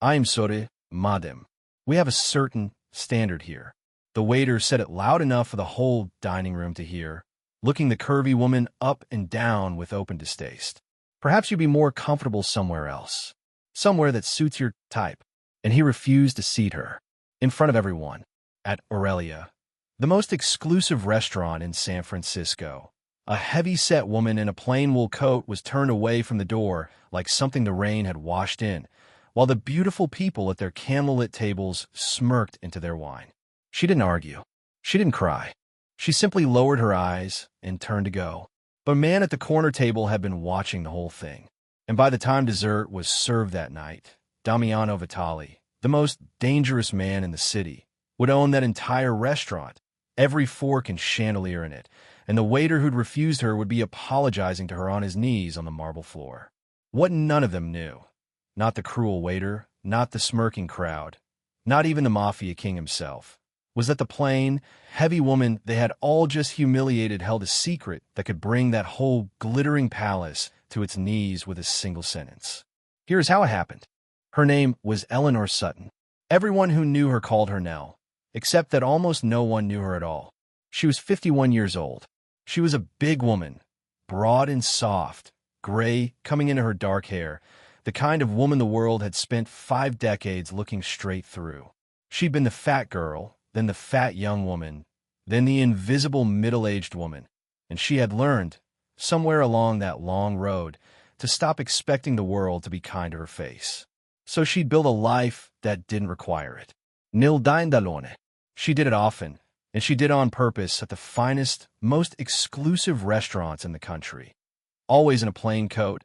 I'm sorry, madam. We have a certain standard here. The waiter said it loud enough for the whole dining room to hear, looking the curvy woman up and down with open distaste. Perhaps you'd be more comfortable somewhere else. Somewhere that suits your type. And he refused to seat her. In front of everyone. At Aurelia, the most exclusive restaurant in San Francisco. A heavy-set woman in a plain wool coat was turned away from the door like something the rain had washed in, while the beautiful people at their candlelit tables smirked into their wine. She didn't argue. She didn't cry. She simply lowered her eyes and turned to go. But a man at the corner table had been watching the whole thing. And by the time dessert was served that night, Damiano Vitali, the most dangerous man in the city, would own that entire restaurant, every fork and chandelier in it, and the waiter who'd refused her would be apologizing to her on his knees on the marble floor. What none of them knew, not the cruel waiter, not the smirking crowd, not even the Mafia king himself, was that the plain, heavy woman they had all just humiliated held a secret that could bring that whole glittering palace to its knees with a single sentence. Here's how it happened. Her name was Eleanor Sutton. Everyone who knew her called her Nell, except that almost no one knew her at all. She was 51 years old. She was a big woman, broad and soft, gray coming into her dark hair, the kind of woman the world had spent 5 decades looking straight through. She'd been the fat girl, then the fat young woman, then the invisible middle-aged woman, and she had learned, somewhere along that long road, to stop expecting the world to be kind to her face. So she'd build a life that didn't require it. Nil d'indalone. She did it often, and she did on purpose at the finest, most exclusive restaurants in the country. Always in a plain coat,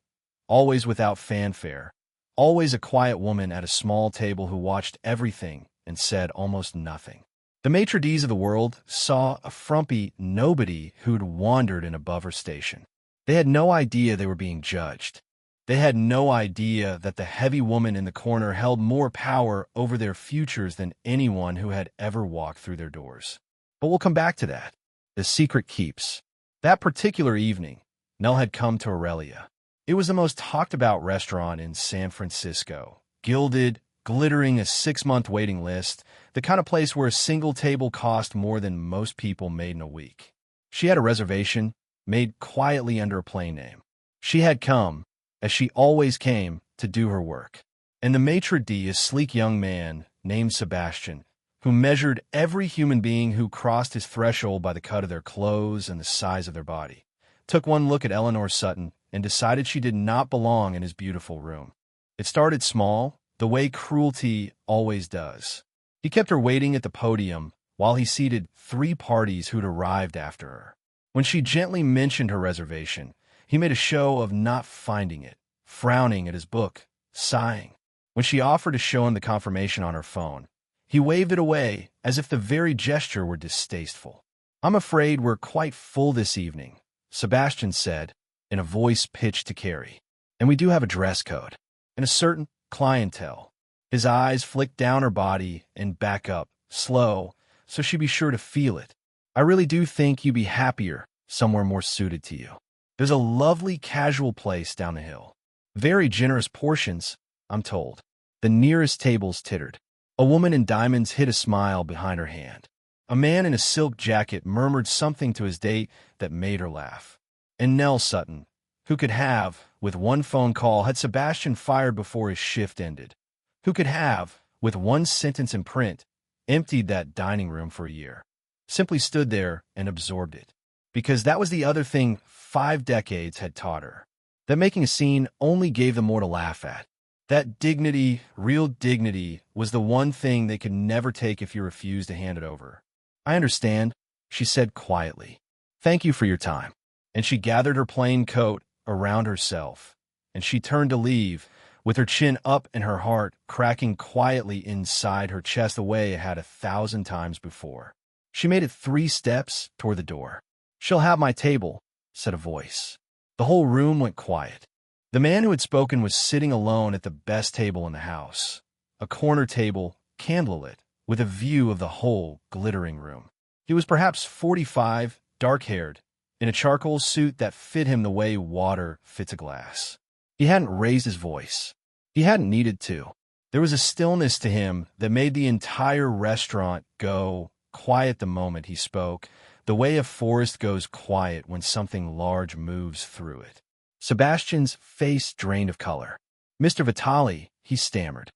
always without fanfare, always a quiet woman at a small table who watched everything and said almost nothing. The maitre d's of the world saw a frumpy nobody who'd wandered in above her station. They had no idea they were being judged. They had no idea that the heavy woman in the corner held more power over their futures than anyone who had ever walked through their doors. But we'll come back to that. The secret keeps. That particular evening, Nell had come to Aurelia. It was the most talked-about restaurant in San Francisco. Gilded, glittering, a 6-month waiting list, the kind of place where a single table cost more than most people made in a week. She had a reservation, made quietly under a plain name. She had come, as she always came, to do her work. And the maitre d', a sleek young man named Sebastian, who measured every human being who crossed his threshold by the cut of their clothes and the size of their body, took one look at Eleanor Sutton and decided she did not belong in his beautiful room. It started small, the way cruelty always does. He kept her waiting at the podium while he seated 3 parties who'd arrived after her. When she gently mentioned her reservation, he made a show of not finding it, frowning at his book, sighing. When she offered to show him the confirmation on her phone, he waved it away as if the very gesture were distasteful. "I'm afraid we're quite full this evening," Sebastian said, in a voice pitched to Carrie. "And we do have a dress code, and a certain clientele." His eyes flicked down her body and back up, slow, so she'd be sure to feel it. "I really do think you'd be happier somewhere more suited to you. There's a lovely casual place down the hill. Very generous portions, I'm told." The nearest tables tittered. A woman in diamonds hid a smile behind her hand. A man in a silk jacket murmured something to his date that made her laugh. And Nell Sutton, who could have, with one phone call, had Sebastian fired before his shift ended, who could have, with one sentence in print, emptied that dining room for a year, simply stood there and absorbed it. Because that was the other thing 5 decades had taught her, that making a scene only gave them more to laugh at. That dignity, real dignity, was the one thing they could never take if you refused to hand it over. "I understand," she said quietly. "Thank you for your time." And she gathered her plain coat around herself, and she turned to leave, with her chin up and her heart cracking quietly inside her chest the way it had 1,000 times before. She made it 3 steps toward the door. "She'll have my table," said a voice. The whole room went quiet. The man who had spoken was sitting alone at the best table in the house, a corner table, candlelit, with a view of the whole glittering room. He was perhaps 45, dark-haired, in a charcoal suit that fit him the way water fits a glass. He hadn't raised his voice. He hadn't needed to. There was a stillness to him that made the entire restaurant go quiet the moment he spoke, the way a forest goes quiet when something large moves through it. Sebastian's face drained of color. "Mr. Vitali," he stammered.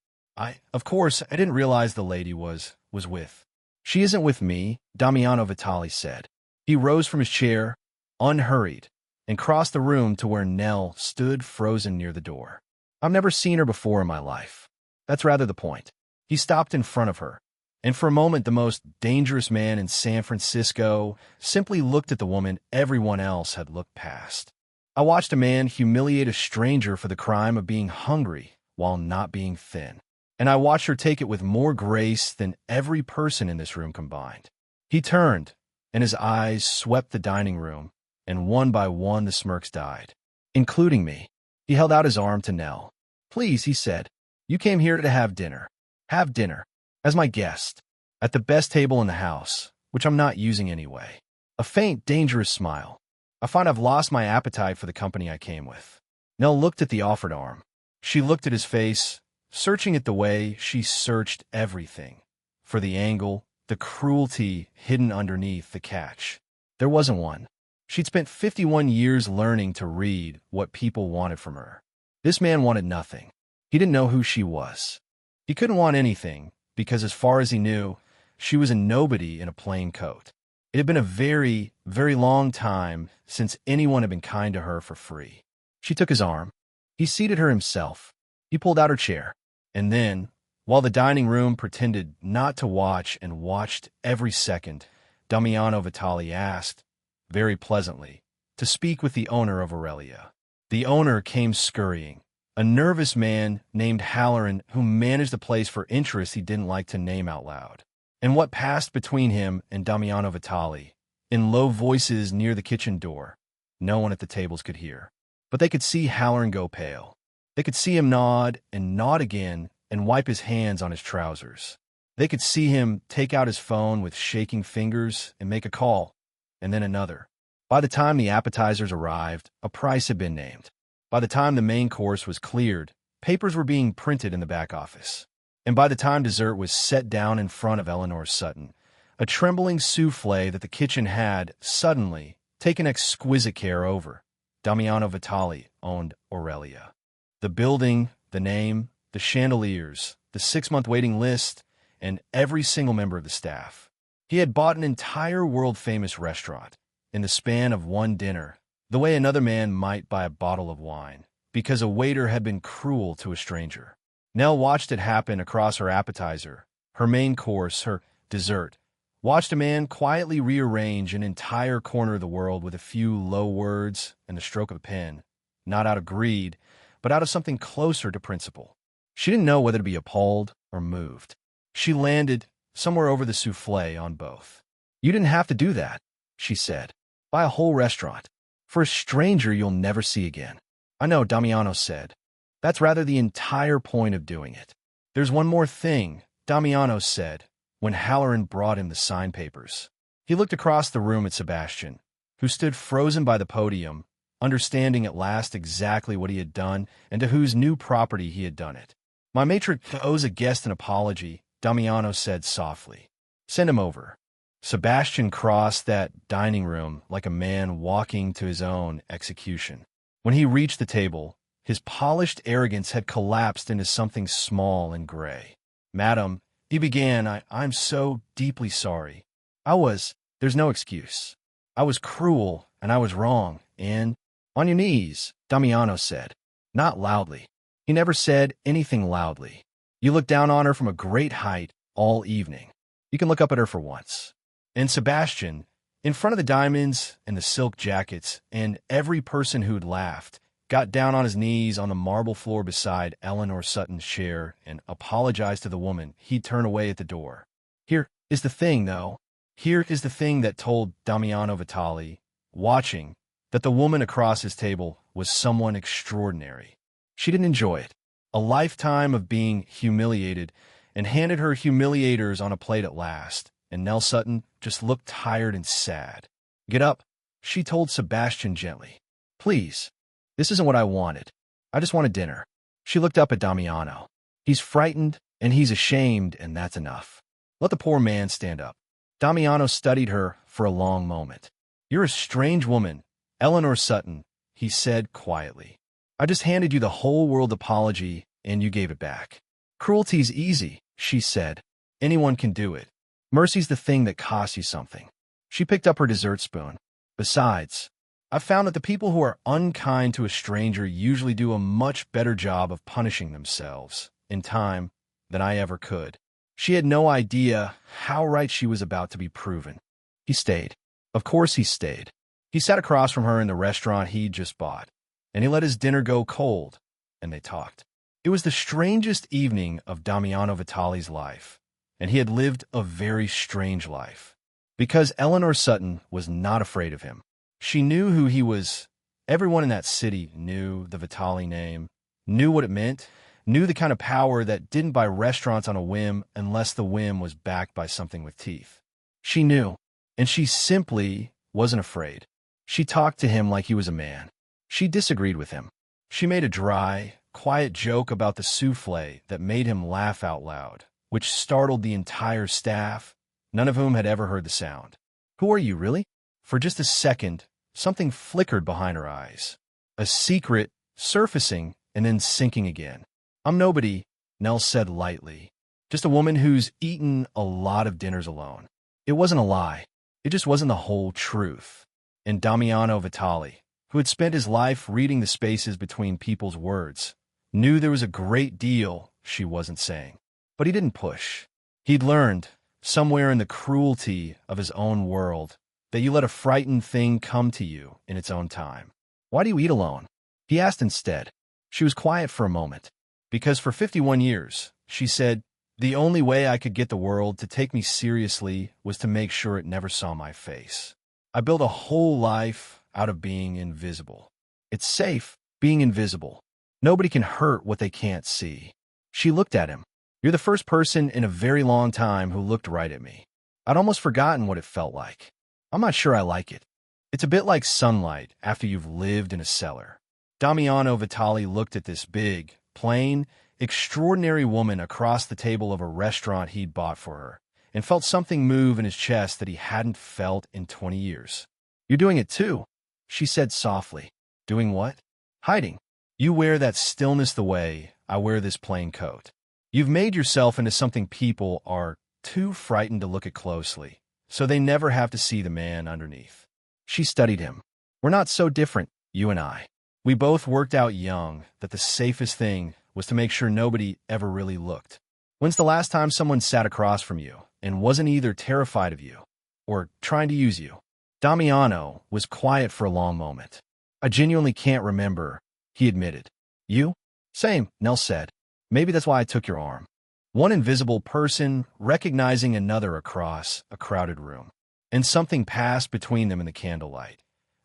Of course, I didn't realize the lady was with. "She isn't with me," Damiano Vitali said. He rose from his chair, unhurried, and crossed the room to where Nell stood frozen near the door. "I've never seen her before in my life. That's rather the point." He stopped in front of her, and for a moment the most dangerous man in San Francisco simply looked at the woman everyone else had looked past. "I watched a man humiliate a stranger for the crime of being hungry while not being thin. And I watched her take it with more grace than every person in this room combined." He turned, and his eyes swept the dining room, and one by one the smirks died, including me. He held out his arm to Nell. "Please," he said, "you came here to have dinner. Have dinner. As my guest. At the best table in the house, which I'm not using anyway." A faint, dangerous smile. "I find I've lost my appetite for the company I came with." Nell looked at the offered arm. She looked at his face, searching it the way she searched everything, for the angle, the cruelty hidden underneath the catch. There wasn't one. She'd spent 51 years learning to read what people wanted from her. This man wanted nothing. He didn't know who she was. He couldn't want anything, because as far as he knew, she was a nobody in a plain coat. It had been a very, very long time since anyone had been kind to her for free. She took his arm. He seated her himself. He pulled out her chair. And then, while the dining room pretended not to watch and watched every second, Damiano Vitali asked, very pleasantly, to speak with the owner of Aurelia. The owner came scurrying, a nervous man named Halloran who managed the place for interests he didn't like to name out loud. And what passed between him and Damiano Vitali, in low voices near the kitchen door, no one at the tables could hear. But they could see Halloran go pale. They could see him nod again and wipe his hands on his trousers. They could see him take out his phone with shaking fingers and make a call, and then another. By the time the appetizers arrived, a price had been named. By the time the main course was cleared, papers were being printed in the back office. And by the time dessert was set down in front of Eleanor Sutton, a trembling souffle that the kitchen had, suddenly, taken exquisite care over, Damiano Vitali owned Aurelia. The building, the name, the chandeliers, the 6-month waiting list, and every single member of the staff. He had bought an entire world-famous restaurant in the span of one dinner, the way another man might buy a bottle of wine, because a waiter had been cruel to a stranger. Nell watched it happen across her appetizer, her main course, her dessert, watched a man quietly rearrange an entire corner of the world with a few low words and the stroke of a pen, not out of greed, but out of something closer to principle. She didn't know whether to be appalled or moved. She landed somewhere over the souffle on both. "You didn't have to do that," she said. "Buy a whole restaurant. For a stranger you'll never see again." "I know," Damiano said. "That's rather the entire point of doing it." "There's one more thing," Damiano said, when Halloran brought him the signed papers. He looked across the room at Sebastian, who stood frozen by the podium, understanding at last exactly what he had done and to whose new property he had done it. "My matron owes a guest an apology," Damiano said softly. "Send him over." Sebastian crossed that dining room like a man walking to his own execution. When he reached the table, his polished arrogance had collapsed into something small and gray. "Madam," he began, I'm so deeply sorry. There's no excuse. I was cruel, and I was wrong, and—" "On your knees," Damiano said. Not loudly. He never said anything loudly. "You looked down on her from a great height all evening. You can look up at her for once." And Sebastian, in front of the diamonds and the silk jackets and every person who'd laughed, got down on his knees on the marble floor beside Eleanor Sutton's chair and apologized to the woman he'd turn away at the door. Here is the thing, though. Here is the thing that told Damiano Vitali, watching, that the woman across his table was someone extraordinary. She didn't enjoy it. A lifetime of being humiliated, and handed her humiliators on a plate at last, and Nell Sutton just looked tired and sad. "Get up," she told Sebastian gently. "Please. This isn't what I wanted. I just wanted dinner." She looked up at Damiano. He's frightened, and he's ashamed, and that's enough. Let the poor man stand up. Damiano studied her for a long moment. You're a strange woman, Eleanor Sutton, he said quietly. I just handed you the whole world apology, and you gave it back. Cruelty's easy, she said. Anyone can do it. Mercy's the thing that costs you something. She picked up her dessert spoon. Besides, I've found that the people who are unkind to a stranger usually do a much better job of punishing themselves, in time, than I ever could. She had no idea how right she was about to be proven. He stayed. Of course he stayed. He sat across from her in the restaurant he'd just bought, and he let his dinner go cold, and they talked. It was the strangest evening of Damiano Vitale's life, and he had lived a very strange life. Because Eleanor Sutton was not afraid of him. She knew who he was. Everyone in that city knew the Vitale name, knew what it meant, knew the kind of power that didn't buy restaurants on a whim unless the whim was backed by something with teeth. She knew, and she simply wasn't afraid. She talked to him like he was a man. She disagreed with him. She made a dry, quiet joke about the souffle that made him laugh out loud, which startled the entire staff, none of whom had ever heard the sound. Who are you, really? For just a second, something flickered behind her eyes. A secret surfacing and then sinking again. I'm nobody, Nell said lightly. Just a woman who's eaten a lot of dinners alone. It wasn't a lie. It just wasn't the whole truth. And Damiano Vitale, who had spent his life reading the spaces between people's words, knew there was a great deal she wasn't saying. But he didn't push. He'd learned, somewhere in the cruelty of his own world, that you let a frightened thing come to you in its own time. Why do you eat alone? He asked instead. She was quiet for a moment. Because for 51 years, she said, the only way I could get the world to take me seriously was to make sure it never saw my face. I built a whole life out of being invisible. It's safe being invisible. Nobody can hurt what they can't see. She looked at him. You're the first person in a very long time who looked right at me. I'd almost forgotten what it felt like. I'm not sure I like it. It's a bit like sunlight after you've lived in a cellar. Damiano Vitale looked at this big, plain, extraordinary woman across the table of a restaurant he'd bought for her, and felt something move in his chest that he hadn't felt in 20 years. You're doing it too, she said softly. Doing what? Hiding. You wear that stillness the way I wear this plain coat. You've made yourself into something people are too frightened to look at closely, so they never have to see the man underneath. She studied him. We're not so different, you and I. We both worked out young that the safest thing was to make sure nobody ever really looked. When's the last time someone sat across from you and wasn't either terrified of you or trying to use you? Damiano was quiet for a long moment. I genuinely can't remember, he admitted. You? Same, Nell said. Maybe that's why I took your arm. One invisible person recognizing another across a crowded room. And something passed between them in the candlelight.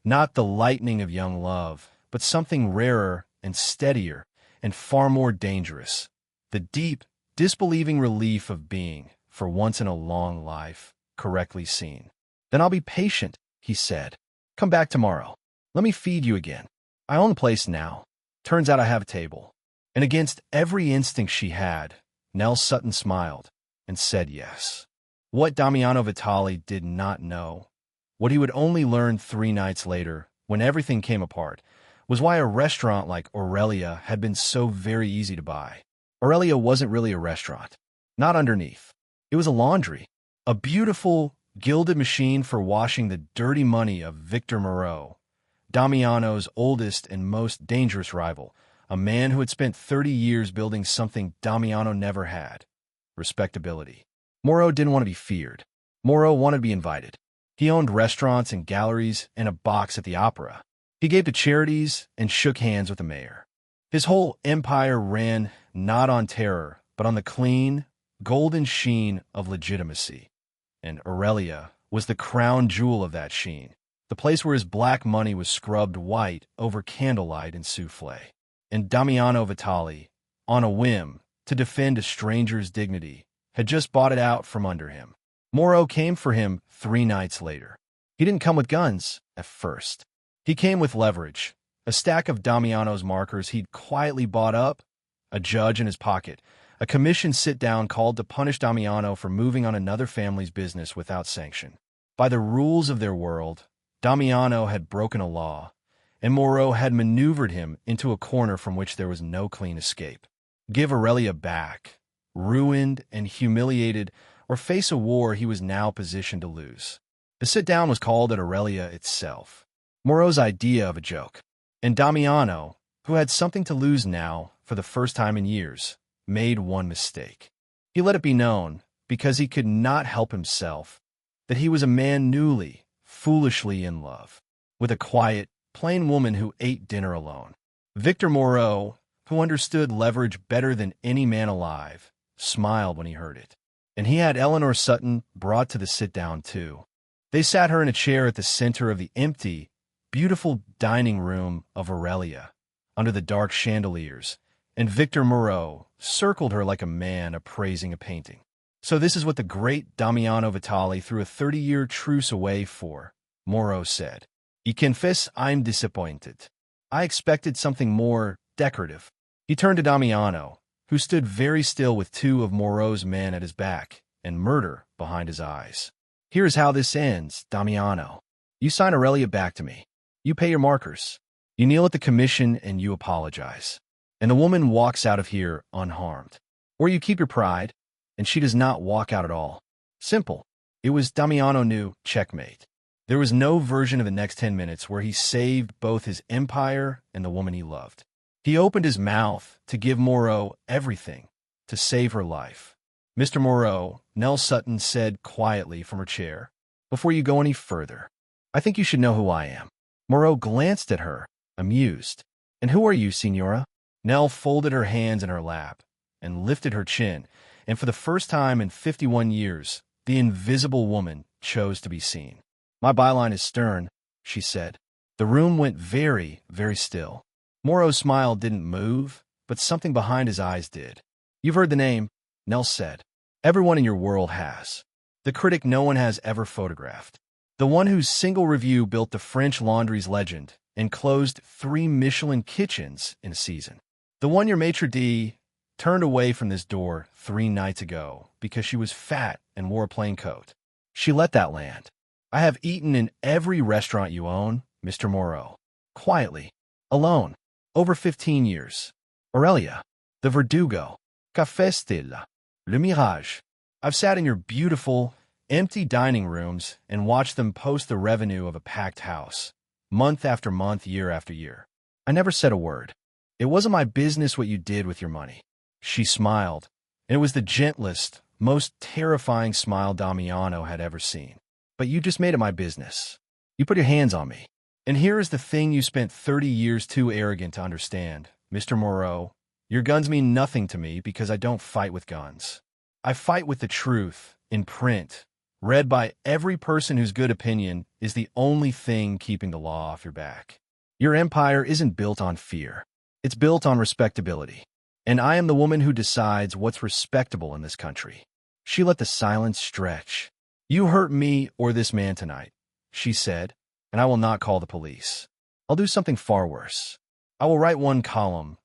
Not the lightning of young love, but something rarer and steadier and far more dangerous. The deep, disbelieving relief of being, for once in a long life, correctly seen. Then I'll be patient, he said. Come back tomorrow. Let me feed you again. I own the place now. Turns out I have a table. And against every instinct she had, Nell Sutton smiled and said yes. What Damiano Vitale did not know, what he would only learn 3 nights later, when everything came apart, was why a restaurant like Aurelia had been so very easy to buy. Aurelia wasn't really a restaurant. Not underneath. It was a laundry. A beautiful, gilded machine for washing the dirty money of Victor Moreau, Damiano's oldest and most dangerous rival, a man who had spent 30 years building something Damiano never had: respectability. Moreau didn't want to be feared. Moreau wanted to be invited. He owned restaurants and galleries and a box at the opera. He gave to charities and shook hands with the mayor. His whole empire ran not on terror, but on the clean, golden sheen of legitimacy. And Aurelia was the crown jewel of that sheen, the place where his black money was scrubbed white over candlelight and souffle. And Damiano Vitale, on a whim, to defend a stranger's dignity, had just bought it out from under him. Moreau came for him 3 nights later. He didn't come with guns at first. He came with leverage, a stack of Damiano's markers he'd quietly bought up, a judge in his pocket, A commission sit-down called to punish Damiano for moving on another family's business without sanction. By the rules of their world, Damiano had broken a law, and Moreau had maneuvered him into a corner from which there was no clean escape. Give Aurelia back, ruined and humiliated, or face a war he was now positioned to lose. The sit-down was called at Aurelia itself. Moreau's idea of a joke. And Damiano, who had something to lose now, for the first time in years, made one mistake. He let it be known, because he could not help himself, that he was a man newly, foolishly in love, with a quiet, plain woman who ate dinner alone. Victor Moreau, who understood leverage better than any man alive, smiled when he heard it. And he had Eleanor Sutton brought to the sit-down too. They sat her in a chair at the center of the empty, beautiful dining room of Aurelia, under the dark chandeliers, and Victor Moreau circled her like a man appraising a painting. So this is what the great Damiano Vitali threw a 30-year truce away for, Moreau said. I confess I'm disappointed. I expected something more decorative. He turned to Damiano, who stood very still with two of Moreau's men at his back and murder behind his eyes. Here's how this ends, Damiano. You sign Aurelia back to me. You pay your markers. You kneel at the commission and you apologize. And the woman walks out of here unharmed. Or you keep your pride, and she does not walk out at all. Simple. It was Damiano knew, checkmate. There was no version of the next 10 minutes where he saved both his empire and the woman he loved. He opened his mouth to give Moreau everything, to save her life. Mr. Moreau, Nell Sutton said quietly from her chair, before you go any further, I think you should know who I am. Moreau glanced at her, amused. And who are you, Signora? Nell folded her hands in her lap and lifted her chin, and for the first time in 51 years, the invisible woman chose to be seen. My byline is stern, she said. The room went very, very still. Moreau's smile didn't move, but something behind his eyes did. You've heard the name, Nell said. Everyone in your world has. The critic no one has ever photographed. The one whose single review built the French Laundry's legend and closed 3 Michelin kitchens in a season. The one your maitre d' turned away from this door 3 nights ago because she was fat and wore a plain coat. She let that land. I have eaten in every restaurant you own, Mr. Moreau. Quietly. Alone. Over 15 years. Aurelia. The Verdugo. Café Stella. Le Mirage. I've sat in your beautiful, empty dining rooms and watched them post the revenue of a packed house, month after month, year after year. I never said a word. It wasn't my business what you did with your money. She smiled, and it was the gentlest, most terrifying smile Damiano had ever seen. But you just made it my business. You put your hands on me. And here is the thing you spent 30 years too arrogant to understand, Mr. Moreau. Your guns mean nothing to me because I don't fight with guns. I fight with the truth, in print, read by every person whose good opinion is the only thing keeping the law off your back. Your empire isn't built on fear. It's built on respectability. And I am the woman who decides what's respectable in this country. She let the silence stretch. You hurt me or this man tonight, she said, and I will not call the police. I'll do something far worse. I will write one column,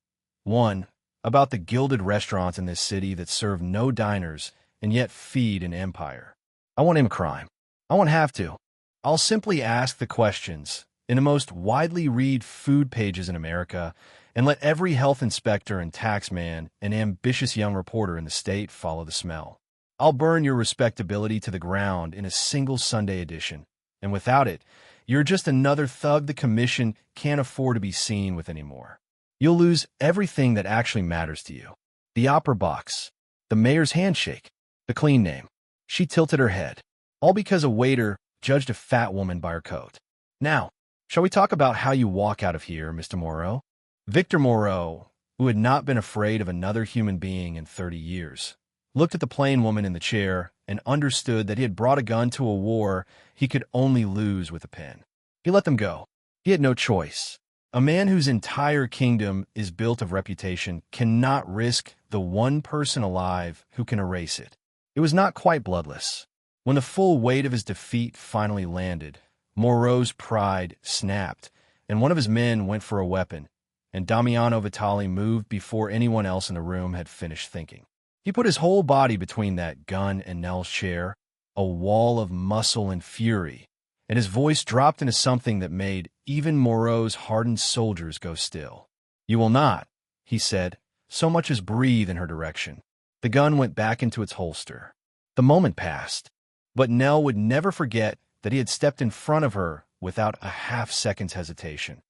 about the gilded restaurants in this city that serve no diners and yet feed an empire. I won't aim a crime. I won't have to. I'll simply ask the questions in the most widely read food pages in America and let every health inspector and taxman and ambitious young reporter in the state follow the smell. I'll burn your respectability to the ground in a single Sunday edition, and without it, you're just another thug the commission can't afford to be seen with anymore. You'll lose everything that actually matters to you. The opera box, the mayor's handshake, the clean name. She tilted her head, all because a waiter judged a fat woman by her coat. Now, shall we talk about how you walk out of here, Mr. Moreau? Victor Moreau, who had not been afraid of another human being in 30 years, looked at the plain woman in the chair and understood that he had brought a gun to a war he could only lose with a pen. He let them go. He had no choice. A man whose entire kingdom is built of reputation cannot risk the one person alive who can erase it. It was not quite bloodless. When the full weight of his defeat finally landed, Moreau's pride snapped, and one of his men went for a weapon, and Damiano Vitali moved before anyone else in the room had finished thinking. He put his whole body between that gun and Nell's chair, a wall of muscle and fury, and his voice dropped into something that made even Moreau's hardened soldiers go still. "You will not," he said, so much as breathe in her direction. The gun went back into its holster. The moment passed, but Nell would never forget that he had stepped in front of her without a half-second's hesitation.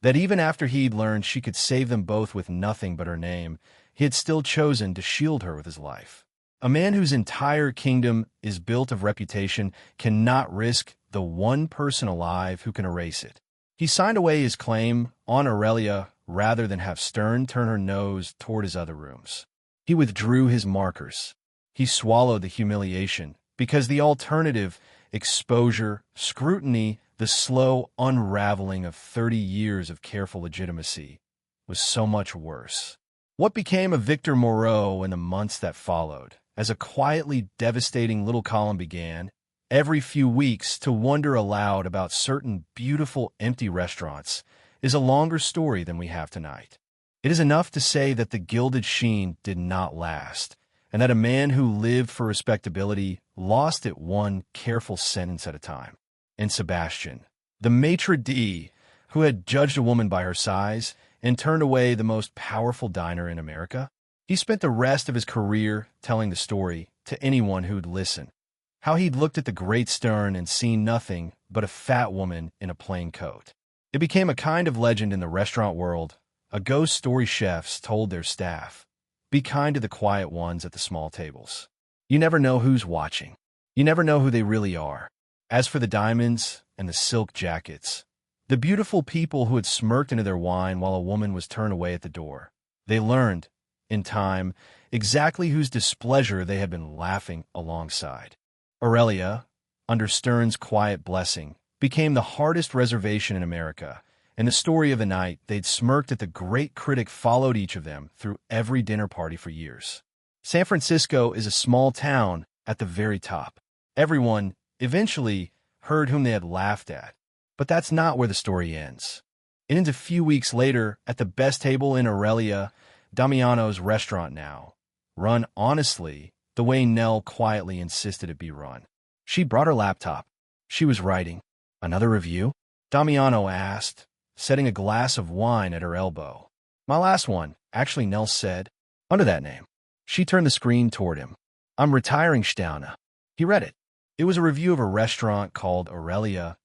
That even after he'd learned she could save them both with nothing but her name, he had still chosen to shield her with his life. A man whose entire kingdom is built of reputation cannot risk the one person alive who can erase it. He signed away his claim on Aurelia rather than have Stern turn her nose toward his other rooms. He withdrew his markers. He swallowed the humiliation, because the alternative, exposure, scrutiny, the slow unraveling of 30 years of careful legitimacy, was so much worse. What became of Victor Moreau in the months that followed, as a quietly devastating little column began, every few weeks, to wonder aloud about certain beautiful empty restaurants, is a longer story than we have tonight. It is enough to say that the gilded sheen did not last, and that a man who lived for respectability lost it one careful sentence at a time. And Sebastian, the maitre d', who had judged a woman by her size and turned away the most powerful diner in America, he spent the rest of his career telling the story to anyone who'd listen. How he'd looked at the great Stern and seen nothing but a fat woman in a plain coat. It became a kind of legend in the restaurant world, a ghost story chefs told their staff. Be kind to the quiet ones at the small tables. You never know who's watching. You never know who they really are. As for the diamonds and the silk jackets, the beautiful people who had smirked into their wine while a woman was turned away at the door, they learned, in time, exactly whose displeasure they had been laughing alongside. Aurelia, under Stern's quiet blessing, became the hardest reservation in America, and the story of the night they'd smirked at the great critic followed each of them through every dinner party for years. San Francisco is a small town at the very top. Everyone, eventually, heard whom they had laughed at. But that's not where the story ends. It ends a few weeks later at the best table in Aurelia, Damiano's restaurant now, run honestly the way Nell quietly insisted it be run. She brought her laptop. She was writing. "Another review?" Damiano asked, setting a glass of wine at her elbow. "My last one," actually, Nell said, under that name. She turned the screen toward him. "I'm retiring, Stauna." He read it. It was a review of a restaurant called Aurelia,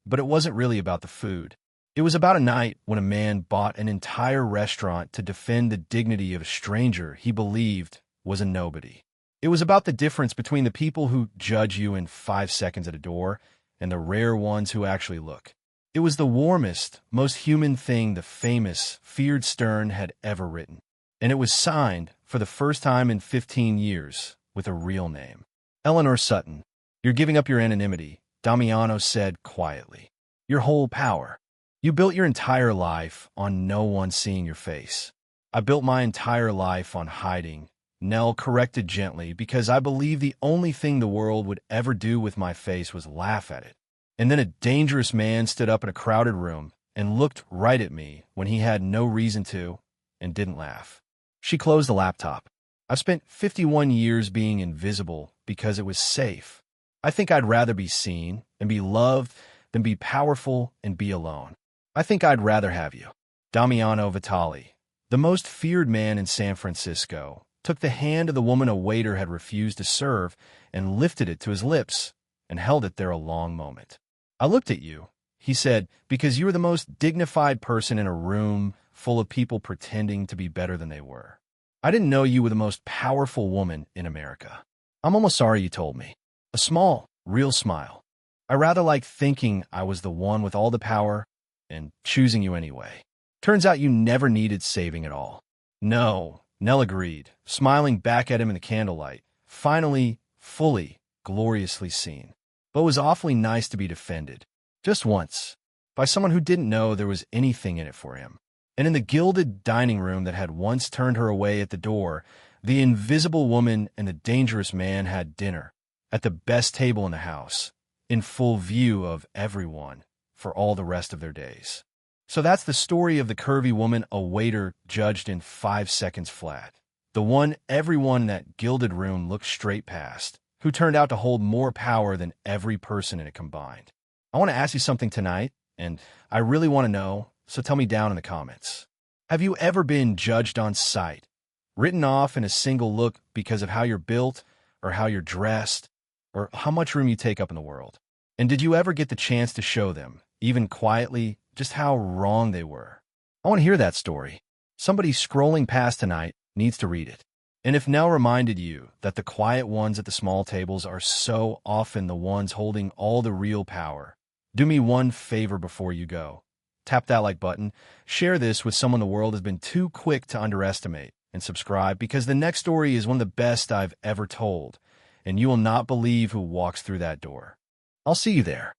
but it wasn't really about the food. It was about a night when a man bought an entire restaurant to defend the dignity of a stranger he believed was a nobody. It was about the difference between the people who judge you in 5 seconds at a door and the rare ones who actually look. It was the warmest, most human thing the famous, feared Stern had ever written. And it was signed, for the first time in 15 years, with a real name. "Eleanor Sutton, you're giving up your anonymity," Damiano said quietly. "Your whole power. You built your entire life on no one seeing your face." "I built my entire life on hiding," Nell corrected gently, "because I believe the only thing the world would ever do with my face was laugh at it." And then a dangerous man stood up in a crowded room and looked right at me when he had no reason to, and didn't laugh. She closed the laptop. "I've spent 51 years being invisible because it was safe. I think I'd rather be seen and be loved than be powerful and be alone. I think I'd rather have you." Damiano Vitali, the most feared man in San Francisco, took the hand of the woman a waiter had refused to serve and lifted it to his lips and held it there a long moment. "I looked at you," he said, "because you were the most dignified person in a room full of people pretending to be better than they were. I didn't know you were the most powerful woman in America. I'm almost sorry you told me." A small, real smile. "I rather like thinking I was the one with all the power and choosing you anyway. Turns out you never needed saving at all." "No," Nell agreed, smiling back at him in the candlelight, finally, fully, gloriously seen. "But it was awfully nice to be defended, just once, by someone who didn't know there was anything in it for him." And in the gilded dining room that had once turned her away at the door, the invisible woman and the dangerous man had dinner, at the best table in the house, in full view of everyone, for all the rest of their days. So that's the story of the curvy woman a waiter judged in 5 seconds flat. The one everyone in that gilded room looked straight past, who turned out to hold more power than every person in it combined. I want to ask you something tonight, and I really want to know, so tell me down in the comments. Have you ever been judged on sight, written off in a single look because of how you're built, or how you're dressed, or how much room you take up in the world? And did you ever get the chance to show them, even quietly, just how wrong they were? I want to hear that story. Somebody scrolling past tonight needs to read it. And if Nell reminded you that the quiet ones at the small tables are so often the ones holding all the real power, do me one favor before you go. Tap that like button, share this with someone the world has been too quick to underestimate, and subscribe because the next story is one of the best I've ever told, and you will not believe who walks through that door. I'll see you there.